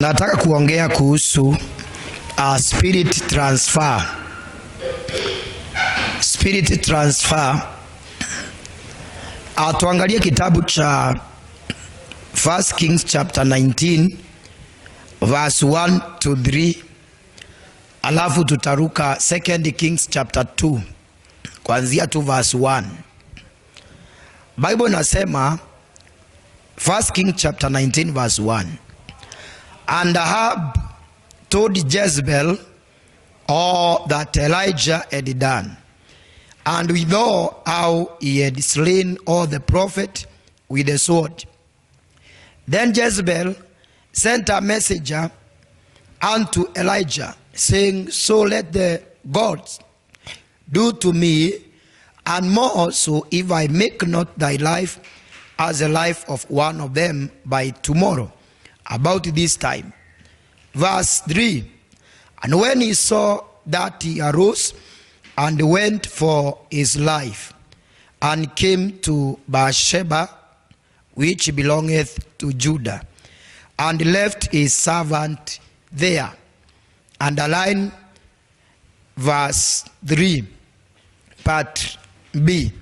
Nataka kuongea kuhusu spirit transfer. Spirit transfer. Tuangalie kitabu cha 1 Kings chapter 19 verse 1 to 3. Alafu tutaruka 2 Kings chapter 2 kuanzia tu verse 1. Bible nasema 1 Kings chapter 19 verse 1. And Ahab told Jezebel all that Elijah had done, and withal how he had slain all the prophets with the sword. Then Jezebel sent a messenger unto Elijah, saying, So let the gods do to me, and more also, if I make not thy life as the life of one of them by tomorrow, about this time. Verse 3. And when he saw that, he arose and went for his life, and came to Beersheba, which belongeth to Judah, and left his servant there. Underline verse 3, part B.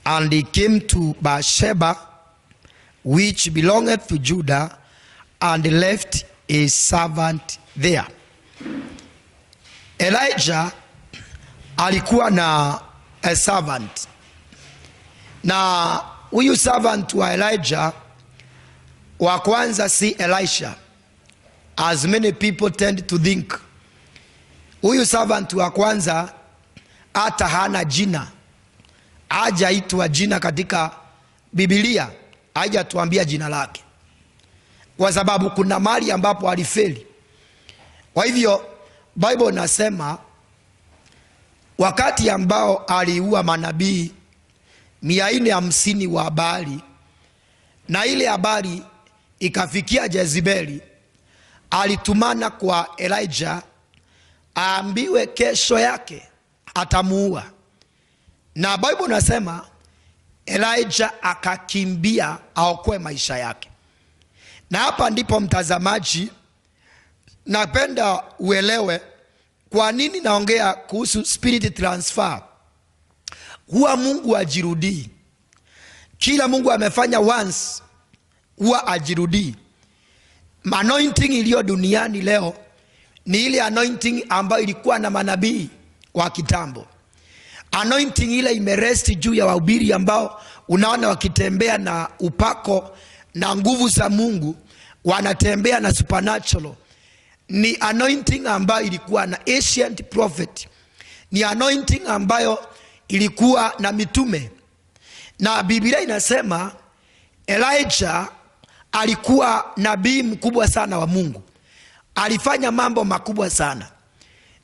And he came to Beersheba, which belongeth to Judah, and left his servant there. Elijah alikuwa na a servant, na huyu servant wa Elijah wa kwanza si Elisha, as many people tend to think. Huyu servant wa kwanza hata hana jina, hajaitwa jina katika Biblia, hajatuambia jina lake, kwa sababu kuna mahali ambapo alifeli. Kwa hivyo Bible nasema wakati ambao aliua manabii 450 wa Baali, na ile habari ikafikia Jezebeli, alitumana kwa Elijah aambiwe kesho yake atamuua. Na Bible nasema Elijah akakimbia aokoe maisha yake. Na hapa ndipo mtazamaji, napenda uelewe kwa nini naongea kuhusu spirit transfer. Huwa Mungu ajirudii. Kila Mungu amefanya once, huwa ajirudii. Anointing iliyo duniani leo ni ile anointing ambayo ilikuwa na manabii wa kitambo. Anointing ile imeresti juu ya wahubiri ambao unaona wakitembea na upako na nguvu za Mungu, wanatembea na supernatural. Ni anointing ambayo ilikuwa na ancient prophet. Ni anointing ambayo ilikuwa na mitume. Na Biblia inasema Elijah alikuwa nabii mkubwa sana wa Mungu. Alifanya mambo makubwa sana.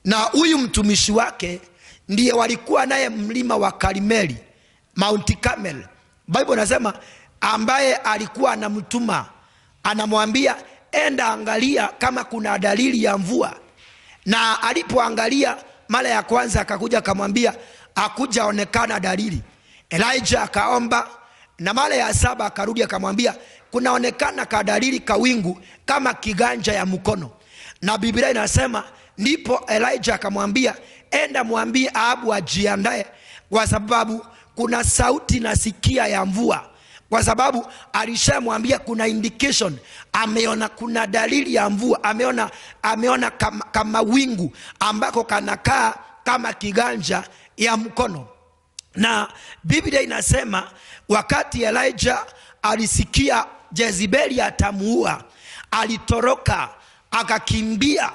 Na huyu mtumishi wake ndiye walikuwa naye mlima wa Karmeli, Mount Carmel. Bible nasema ambaye alikuwa anamtuma, anamwambia enda angalia kama kuna dalili ya mvua. Na alipoangalia mara ya kwanza akakuja akamwambia hakujaonekana dalili. Elijah akaomba, na mara ya 7 akarudi akamwambia kunaonekana ka dalili ka wingu kama kiganja ya mkono. Na Biblia inasema ndipo Elijah akamwambia enda mwambie Ahabu ajiandae, kwa sababu kuna sauti nasikia ya mvua. Kwa sababu alishamwambia kuna indication, ameona kuna dalili ya mvua, ameona kama wingu ambako kanakaa kama kiganja ya mkono. Na Biblia inasema wakati Elijah alisikia Jezebeli atamuua, alitoroka akakimbia.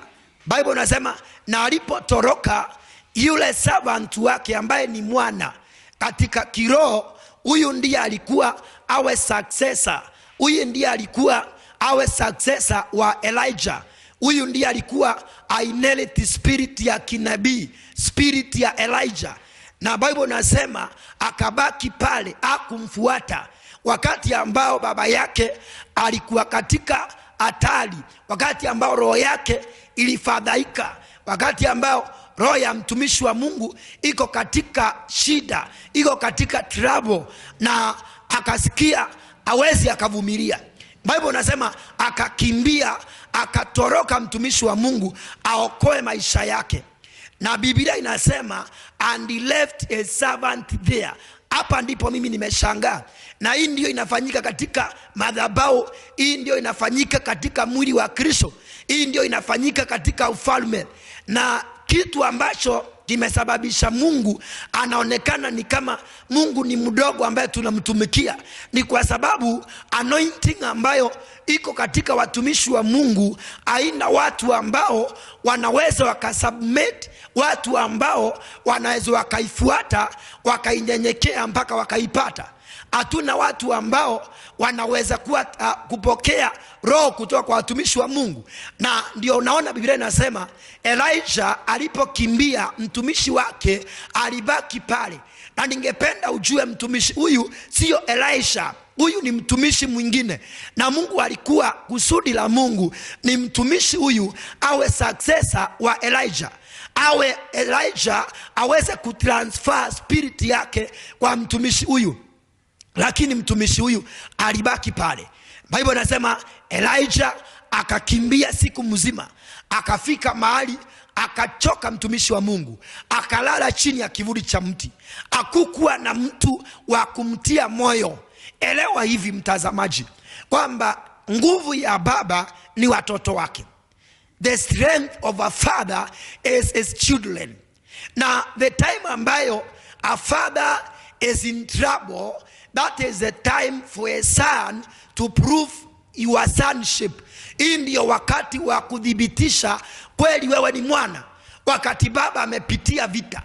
Bible nasema na alipotoroka, yule servant wake ambaye ni mwana katika kiroho, huyu ndiye alikuwa awe successor. Huyu ndiye alikuwa awe successor wa Elijah. Huyu ndiye alikuwa inherit spirit ya kinabii, spirit ya Elijah. Na Bible nasema akabaki pale, hakumfuata wakati ambao baba yake alikuwa katika hatari, wakati ambao roho yake ilifadhaika, wakati ambao roho ya mtumishi wa Mungu iko katika shida, iko katika trouble, na akasikia hawezi akavumilia. Bible nasema akakimbia, akatoroka mtumishi wa Mungu aokoe maisha yake. Na Biblia inasema and he left a servant there. Hapa ndipo mimi nimeshangaa. Na hii ndio inafanyika katika madhabahu, hii ndio inafanyika katika mwili wa Kristo, hii ndio inafanyika katika ufalme. Na kitu ambacho kimesababisha Mungu anaonekana ni kama Mungu ni mdogo ambaye tunamtumikia, ni kwa sababu anointing ambayo iko katika watumishi wa Mungu haina watu ambao wanaweza wakasubmit, watu ambao wanaweza wakaifuata wakainyenyekea mpaka wakaipata. Hatuna watu ambao wanaweza kupokea roho kutoka kwa watumishi wa Mungu. Na ndio unaona Biblia inasema Elijah alipokimbia, mtumishi wake alibaki pale. Na ningependa ujue mtumishi huyu sio Elisha, huyu ni mtumishi mwingine. Na Mungu alikuwa, kusudi la Mungu ni mtumishi huyu awe successor wa Elijah, awe Elijah aweze kutransfer spirit yake kwa mtumishi huyu. Lakini mtumishi huyu alibaki pale. Bible inasema Elijah akakimbia siku mzima, akafika mahali akachoka mtumishi wa Mungu, akalala chini ya kivuli cha mti. Hakukuwa na mtu wa kumtia moyo. Elewa hivi mtazamaji, kwamba nguvu ya baba ni watoto wake. The strength of a father is his children. Na the time ambayo a father is in trouble, that is the time for a son to prove your sonship. Hii ndio wakati wa kudhibitisha kweli wewe ni mwana, wakati baba amepitia vita.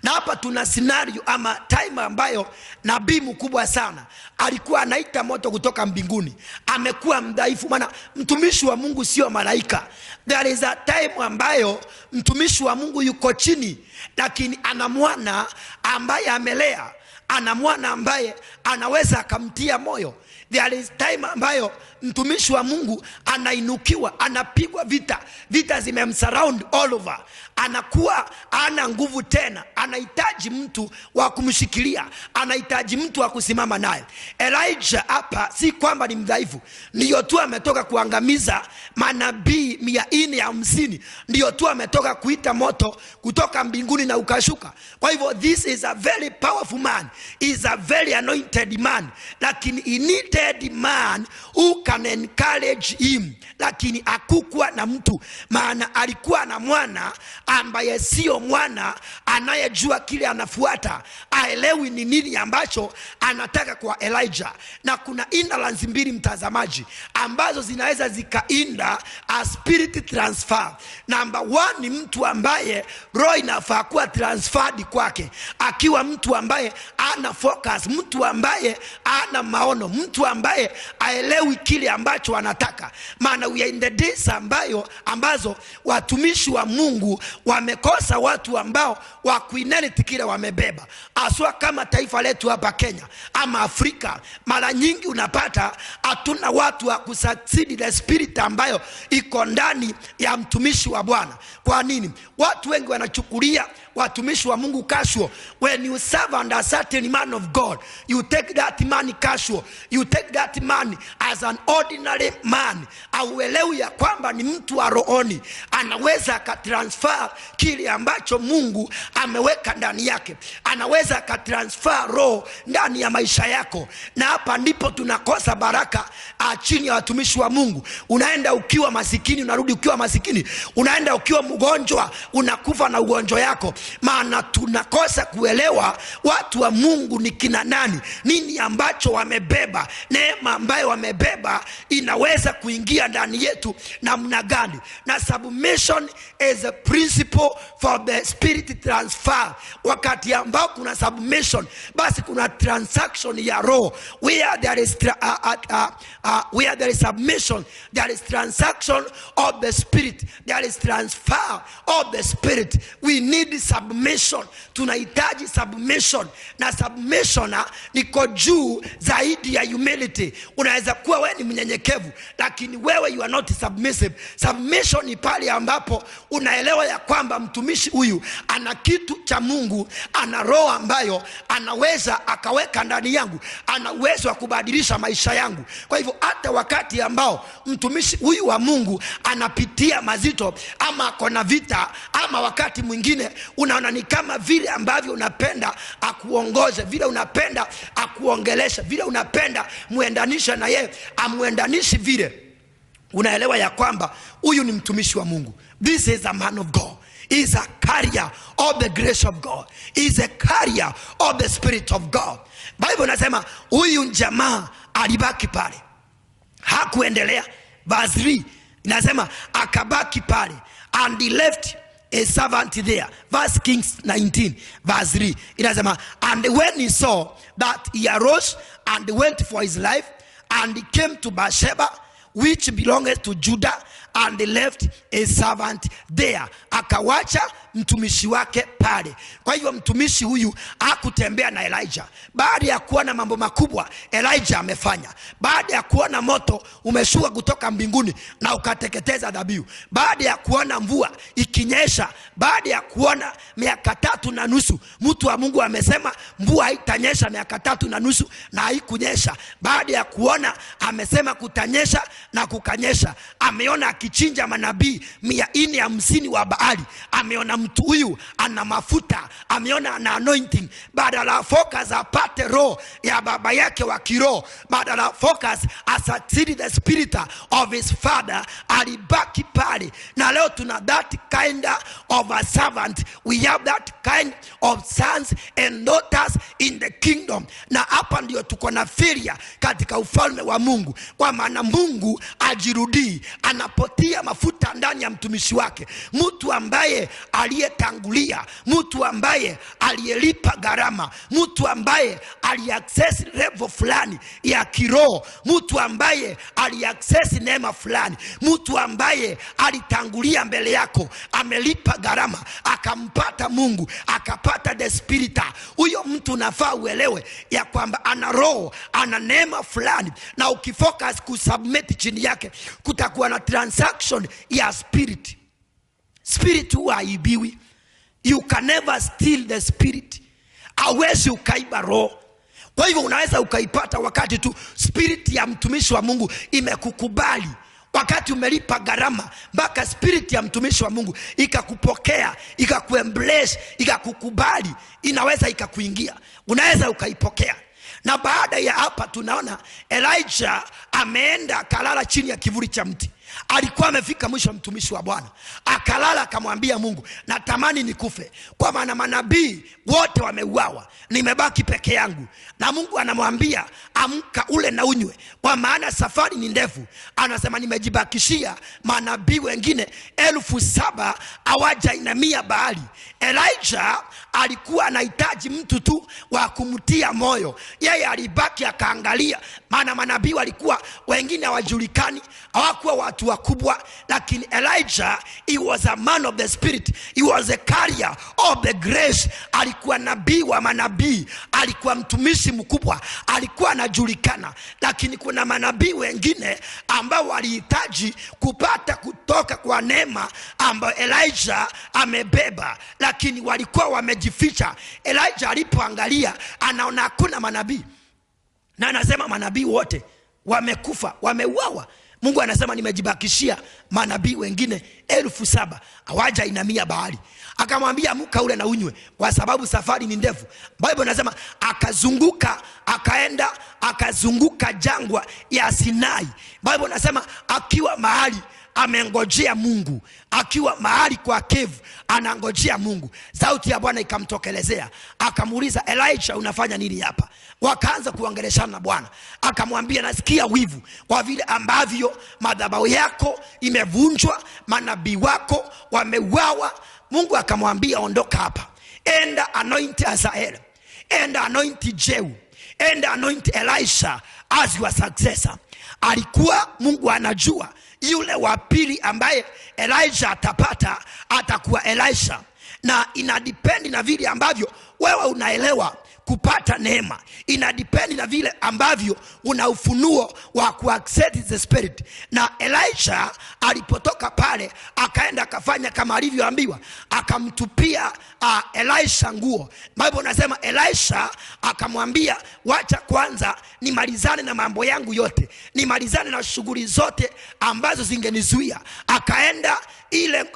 Na hapa tuna scenario ama time ambayo nabii mkubwa sana alikuwa anaita moto kutoka mbinguni, amekuwa mdhaifu. Maana mtumishi wa Mungu sio malaika. There is a time ambayo mtumishi wa Mungu yuko chini, lakini ana mwana ambaye amelea, ana mwana ambaye anaweza akamtia moyo. There is time ambayo mtumishi wa Mungu anainukiwa, anapigwa vita, vita zimemsurround all over, anakuwa ana nguvu tena, anahitaji mtu wa kumshikilia, anahitaji mtu wa kusimama naye. Elijah hapa si kwamba ni mdhaifu, ndio tu ametoka kuangamiza manabii 450, ndio tu ametoka kuita moto kutoka mbinguni na ukashuka. Kwa hivyo this is a very powerful man, is a very anointed man, lakini he needed man who can encourage him. Lakini hakukuwa na mtu, maana alikuwa na mwana ambaye sio mwana anayejua kile anafuata, aelewi ni nini ambacho anataka kwa Elijah. Na kuna indalance mbili mtazamaji ambazo zinaweza zikainda a spirit transfer. Number one ni mtu ambaye roho inafaa kuwa transferred kwake, akiwa mtu ambaye ana focus, mtu ambaye ana maono, mtu ambaye aelewi kile ambacho anataka. Maana we are in the days ambazo watumishi wa Mungu wamekosa watu ambao wa kuinherit kile wamebeba. Aswa kama taifa letu hapa Kenya ama Afrika, mara nyingi unapata hatuna watu wa kusucceed the spirit ambayo iko ndani ya mtumishi wa Bwana. Kwa nini? Watu wengi wanachukulia watumishi wa Mungu casual. When you serve under a certain man of God, you take that man casual, you take that man as an ordinary man. Auelewi ya kwamba ni mtu wa rohoni, anaweza akatransfer kile ambacho Mungu ameweka ndani yake, anaweza akatransfer roho ndani ya maisha yako. Na hapa ndipo tunakosa baraka chini ya watumishi wa Mungu. Unaenda ukiwa masikini, unarudi ukiwa masikini. Unaenda ukiwa mgonjwa, unakufa na ugonjwa yako. Maana tunakosa kuelewa watu wa Mungu ni kina nani, nini ambacho wamebeba, neema ambayo wamebeba inaweza kuingia ndani yetu namna gani. Na submission is a principle for the spirit transfer. Wakati ambao kuna submission, basi kuna transaction ya roho. Where there is submission, there is transaction of the spirit, there is transfer of the spirit. We need submission. Tunahitaji submission, na submission niko juu zaidi ya humility. Unaweza kuwa wewe ni mnyenyekevu lakini wewe you are not submissive. Submission ni pale ambapo unaelewa ya kwamba mtumishi huyu ana kitu cha Mungu, ana roho ambayo anaweza akaweka ndani yangu, ana uwezo wa kubadilisha maisha yangu. Kwa hivyo hata wakati ambao mtumishi huyu wa Mungu anapitia mazito ama kona vita, ama wakati mwingine unaona ni kama vile ambavyo unapenda akuongoze, vile unapenda akuongelesha, vile unapenda muendanisha na yeye amuendanishi vile, unaelewa ya kwamba huyu ni mtumishi wa Mungu. This is a man of God. He is a carrier of the grace of God. He is a carrier of the Spirit of God. Bible nasema huyu jamaa alibaki pale, hakuendelea. Verse 3 inasema akabaki pale, and he left a servant there. Verse Kings 19 verse 3 inasema, and when he saw that, he arose and went for his life, and he came to Bathsheba, which belonged to Judah, and left a servant there. Akawacha mtumishi wake pale. Kwa hivyo mtumishi huyu hakutembea na Elijah. Baada ya kuona mambo makubwa Elijah amefanya, baada ya kuona moto umeshuka kutoka mbinguni na ukateketeza dhabihu, baada ya kuona mvua ikinyesha, baada ya kuona miaka 3.5 mtu wa Mungu amesema mvua haitanyesha miaka 3.5 na haikunyesha, baada ya kuona amesema kutanyesha na kukanyesha, ameona akichinja manabii 450 wa Baali, ameona mtu huyu ana mafuta, ameona ana anointing. Badala focus apate roho ya baba yake wa kiroho, badala focus asatiri the spirit of his father, alibaki pale. Na leo tuna that kind of a servant, we have that kind of sons and daughters in the kingdom. Na hapa ndio tuko na failure katika ufalme wa Mungu, kwa maana Mungu ajirudii, anapotia mafuta ndani ya mtumishi wake, mtu ambaye aliyetangulia, mtu ambaye aliyelipa gharama, mtu ambaye aliaccess level fulani ya kiroho, mtu ambaye aliaccess neema fulani, mtu ambaye alitangulia mbele yako, amelipa gharama, akampata Mungu, akapata the spirit. Huyo mtu unafaa uelewe ya kwamba ana roho, ana neema fulani, na ukifocus kusubmit chini yake kutakuwa na transaction ya spirit. Spirit huwa haibiwi. You can never steal the spirit. Hawezi ukaiba roho. Kwa hivyo unaweza ukaipata wakati tu spirit ya mtumishi wa Mungu imekukubali, wakati umelipa gharama mpaka spirit ya mtumishi wa Mungu ikakupokea, ikakuembrace, ikakukubali, inaweza ikakuingia, unaweza ukaipokea. Na baada ya hapa tunaona Elijah ameenda akalala chini ya kivuli cha mti. Alikuwa amefika mwisho mtumishi wa Bwana, akalala akamwambia Mungu, natamani nikufe, kwa maana manabii wote wameuawa, nimebaki peke yangu. Na Mungu anamwambia amka ule na unywe, kwa maana safari ni ndefu. Anasema nimejibakishia manabii wengine 7,000 hawajainamia Baali. Elijah alikuwa anahitaji mtu tu wa kumtia moyo. Yeye alibaki akaangalia, maana manabii walikuwa wengine hawajulikani, hawakuwa watu wakubwa, lakini Elijah, he was a man of the spirit, he was a carrier of the grace. Alikuwa nabii wa manabii, alikuwa mtumishi mkubwa, alikuwa anajulikana. Lakini kuna manabii wengine ambao walihitaji kupata kutoka kwa neema ambayo Elijah amebeba, lakini walikuwa wamejificha. Elijah alipoangalia anaona hakuna manabii, na anasema manabii wote wamekufa, wameuawa. Mungu anasema nimejibakishia manabii wengine 7,000 hawajainamia Baali. Akamwambia amka ule na unywe, kwa sababu safari ni ndefu. Bible inasema akazunguka, akaenda akazunguka jangwa ya Sinai. Bible inasema akiwa mahali amengojea Mungu, akiwa mahali kwa kevu anangojea Mungu, sauti ya Bwana ikamtokelezea, akamuuliza Elijah, unafanya nini hapa? Wakaanza kuongeleshana na Bwana. Akamwambia nasikia wivu kwa vile ambavyo madhabahu yako imevunjwa, manabii wako wameuawa. Mungu akamwambia ondoka hapa, enda anoint Hazael, enda anoint Jehu, enda anoint Elisha as your successor. Alikuwa Mungu anajua yule wa pili ambaye Elijah atapata atakuwa Elisha. na inadependi na vile ambavyo wewe unaelewa kupata neema. Inadependi na vile ambavyo una ufunuo wa kuaccess the spirit. Na Elisha alipotoka pale akaenda akafanya kama alivyoambiwa, akamtupia Elisha nguo. Bible nasema Elisha akamwambia, wacha kwanza nimalizane na mambo yangu yote, nimalizane na shughuli zote ambazo zingenizuia. Akaenda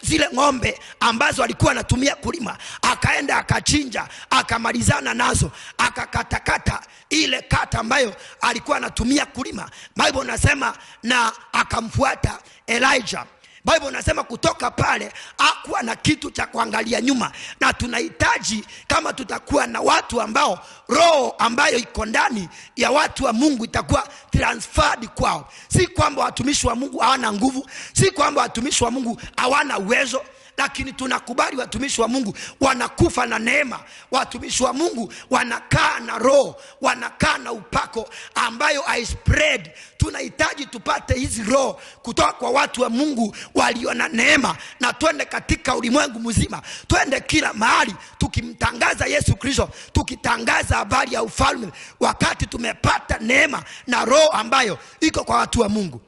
zile ng'ombe ambazo alikuwa anatumia kulima, akaenda akachinja, akamalizana nazo, akakatakata ile kata ambayo alikuwa anatumia kulima. Bible nasema na akamfuata Elijah. Bible nasema kutoka pale hakuwa na kitu cha kuangalia nyuma. Na tunahitaji kama tutakuwa na watu ambao roho ambayo iko ndani ya watu wa Mungu itakuwa transferred kwao. Si kwamba watumishi wa Mungu hawana nguvu, si kwamba watumishi wa Mungu hawana uwezo, lakini tunakubali watumishi wa Mungu wanakufa na neema. Watumishi wa Mungu wanakaa na roho, wanakaa na upako ambayo I spread. Tunahitaji tupate hizi roho kutoka kwa watu wa Mungu walio na neema, na twende katika ulimwengu mzima, twende kila mahali tukimtangaza Yesu Kristo, tukitangaza habari ya ufalme, wakati tumepata neema na roho ambayo iko kwa watu wa Mungu.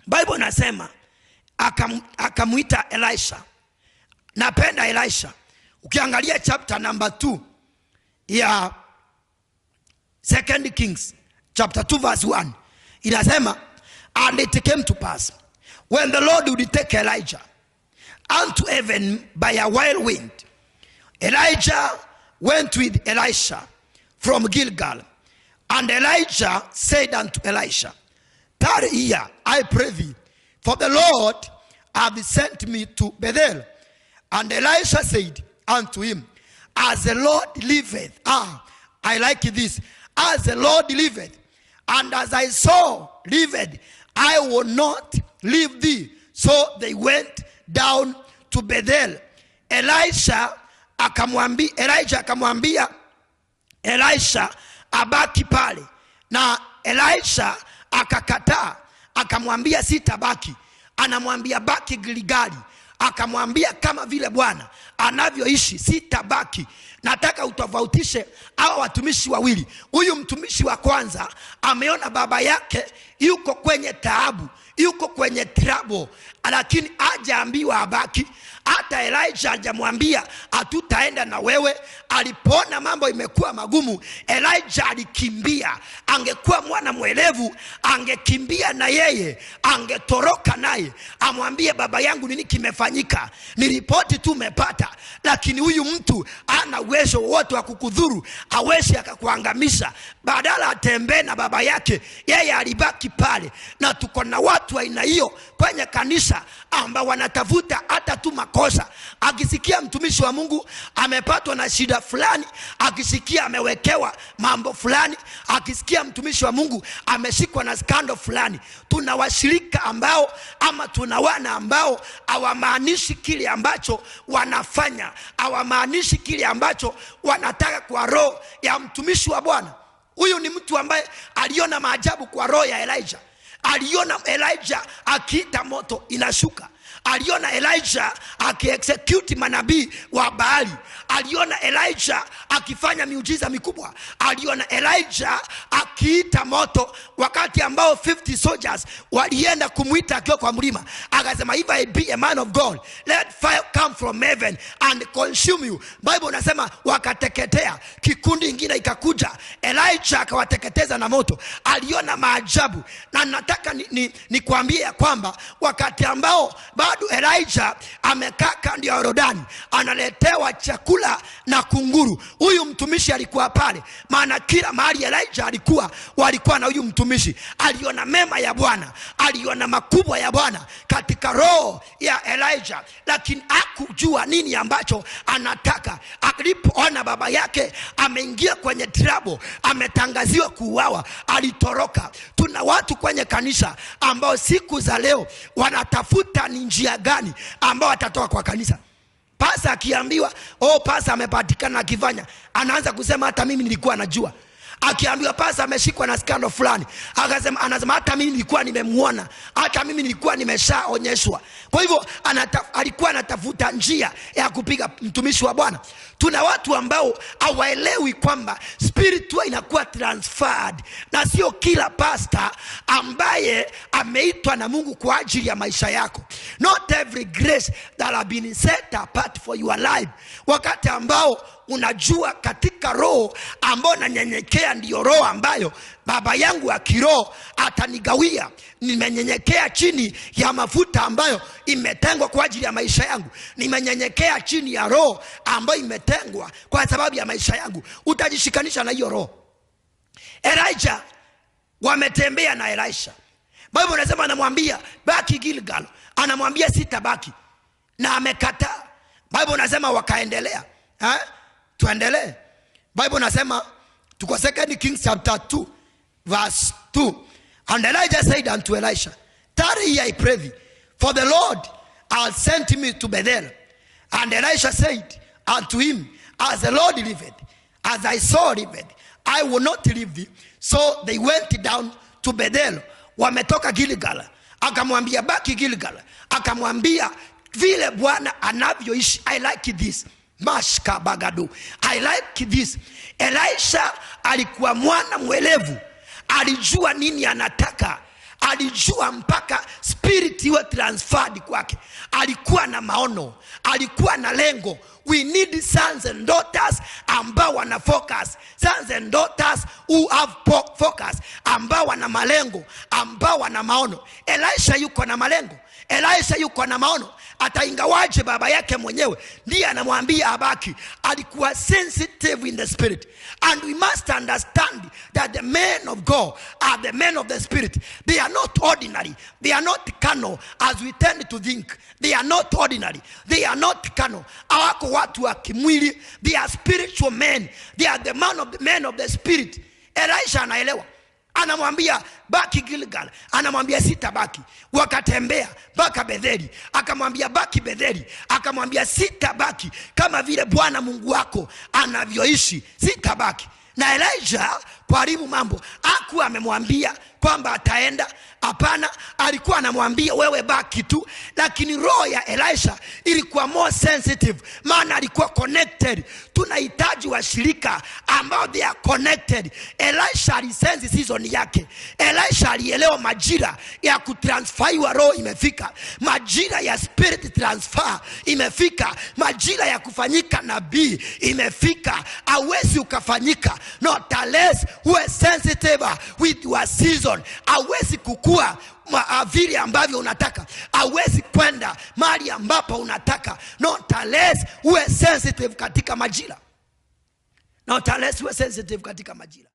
Bible nasema akamuita Elisha. Napenda Elisha. Ukiangalia chapter number 2 ya 2 Kings chapter 2 verse 1, inasema, and it came to pass when the Lord would take Elijah unto heaven by a whirlwind, Elijah went with Elisha from Gilgal. And Elijah said unto Elisha, tarry here, I pray thee, for the Lord hath sent me to Bethel. And Elisha said unto him, as the Lord liveth. I like this. As the Lord liveth, and as thy soul liveth, I will not leave thee. So they went down to Bethel. Elijah akamwambia Elisha abaki pale, na Elisha akakataa, akamwambia sitabaki. Anamwambia baki Gilgali. Akamwambia kama vile Bwana anavyoishi sitabaki. Nataka utofautishe hawa watumishi wawili. Huyu mtumishi wa kwanza ameona baba yake yuko kwenye taabu, yuko kwenye trouble, lakini hajaambiwa abaki. Hata Elijah hajamwambia hatutaenda na wewe. Alipoona mambo imekuwa magumu, Elijah alikimbia. Angekuwa mwana mwelevu, angekimbia na yeye, angetoroka naye, amwambie baba yangu nini kimefanyika, ni ripoti tu umepata. Lakini huyu mtu ana uwezo wote wa kukudhuru, hawezi akakuangamisha. Badala atembee na baba yake, yeye alibaki pale. Na tuko na watu aina hiyo kwenye kanisa ambao wanatafuta hata tu makosa. Akisikia mtumishi wa Mungu amepatwa na shida fulani, akisikia amewekewa mambo fulani, akisikia mtumishi wa Mungu ameshikwa na skando fulani, tuna washirika ambao ama tuna wana ambao hawamaanishi kile ambacho wanafanya, hawamaanishi kile ambacho wanataka kwa roho ya mtumishi wa Bwana. Huyu ni mtu ambaye aliona maajabu kwa roho ya Elijah. Aliona Elijah akiita moto inashuka. Aliona Elijah aki-execute manabii wa Baali. Aliona Elijah akifanya miujiza mikubwa. Aliona Elijah akiita moto wakati ambao 50 soldiers walienda kumuita akiwa kwa mlima. Akasema, if I be a man of God, let fire come from heaven and consume you. Bible nasema wakateketea. Kikundi kingine ikakuja, Elijah akawateketeza na moto. Aliona maajabu. Na nataka nikwambie ya kwamba wakati ambao bado Elijah amekaa kando ya Yordani, analetewa chakula na kunguru, huyu mtumishi alikuwa pale. Maana kila mahali Elijah alikuwa, walikuwa na huyu mtumishi. Aliona mema ya Bwana, aliona makubwa ya Bwana katika roho ya Elijah, lakini hakujua nini ambacho anataka. Alipoona baba yake ameingia kwenye trouble, ametangaziwa kuuawa, alitoroka. Tuna watu kwenye kanisa ambao siku za leo wanatafuta ni njia gani ambao atatoka kwa kanisa. Pasa akiambiwa pasa amepatikana akifanya, anaanza kusema hata mimi nilikuwa najua. Akiambiwa pasa ameshikwa na skando fulani, anasema hata mimi nilikuwa nimemuona, hata mimi nilikuwa nimeshaonyeshwa. Kwa hivyo alikuwa anatafuta njia ya kupiga mtumishi wa Bwana. Tuna watu ambao hawaelewi kwamba spirit inakuwa transferred, na sio kila pastor ambaye ameitwa na Mungu kwa ajili ya maisha yako. Not every grace that have been set apart for your life. Wakati ambao unajua katika roho ambao nanyenyekea ndiyo roho ambayo baba yangu wa kiroho atanigawia. Nimenyenyekea chini ya mafuta ambayo imetengwa kwa ajili ya maisha yangu. Nimenyenyekea chini ya roho ambayo imetengwa kwa sababu ya maisha yangu. Utajishikanisha na hiyo roho. Elijah wametembea na Elisha. Bible inasema anamwambia baki Gilgal, anamwambia sitabaki, na amekataa. Bible inasema wakaendelea. Tuendelee. Bible inasema tuko 2 Kings chapter 2 verse 2. And Elijah said unto Elisha, tarry here, I pray thee, for the Lord hath sent me to Bethel. And Elisha said unto him, as the Lord liveth, as thy soul liveth, I will not leave thee. So they went down to Bethel. Wametoka Gilgal. Akamwambia baki Gilgal. Akamwambia vile Bwana anavyoishi. I like this. Mashka bagadu. I like this. Elisha alikuwa mwana mwelevu. Alijua nini anataka. Alijua mpaka spirit iwe transferred kwake. Alikuwa na maono, alikuwa na lengo. We need sons and daughters ambao wana focus. Sons and daughters who have focus, ambao wana malengo, ambao wana maono. Elisha yuko na malengo, Elisha yuko na maono. Hata ingawaje baba yake mwenyewe ndiye anamwambia abaki, alikuwa sensitive in the spirit. And we must understand that the men of God are the men of the spirit. They are not ordinary. They are not carnal as we tend to think. They are not ordinary. They are not carnal. Hawako watu wa kimwili. They are spiritual men. They are the men of the spirit. Elisha anaelewa. Anamwambia baki Gilgal, anamwambia sitabaki. Wakatembea mpaka Betheli, akamwambia baki Betheli, akamwambia sitabaki kama vile Bwana Mungu wako anavyoishi, sitabaki. Na Elijah kuharibu mambo, hakuwa amemwambia kwamba ataenda. Hapana, alikuwa anamwambia wewe baki tu. Lakini roho ya Elisha ilikuwa more sensitive, maana alikuwa connected. Tunahitaji washirika ambao they are connected. Elisha alisense season yake. Elisha alielewa majira ya kutransferiwa roho imefika. Majira ya spirit transfer imefika. Majira ya kufanyika nabii imefika. Hawezi ukafanyika not unless uwe sensitive with your season. Hawezi kukua vile ambavyo unataka. Hawezi kwenda mahali ambapo unataka not unless uwe sensitive katika majira. Not unless uwe sensitive katika majira.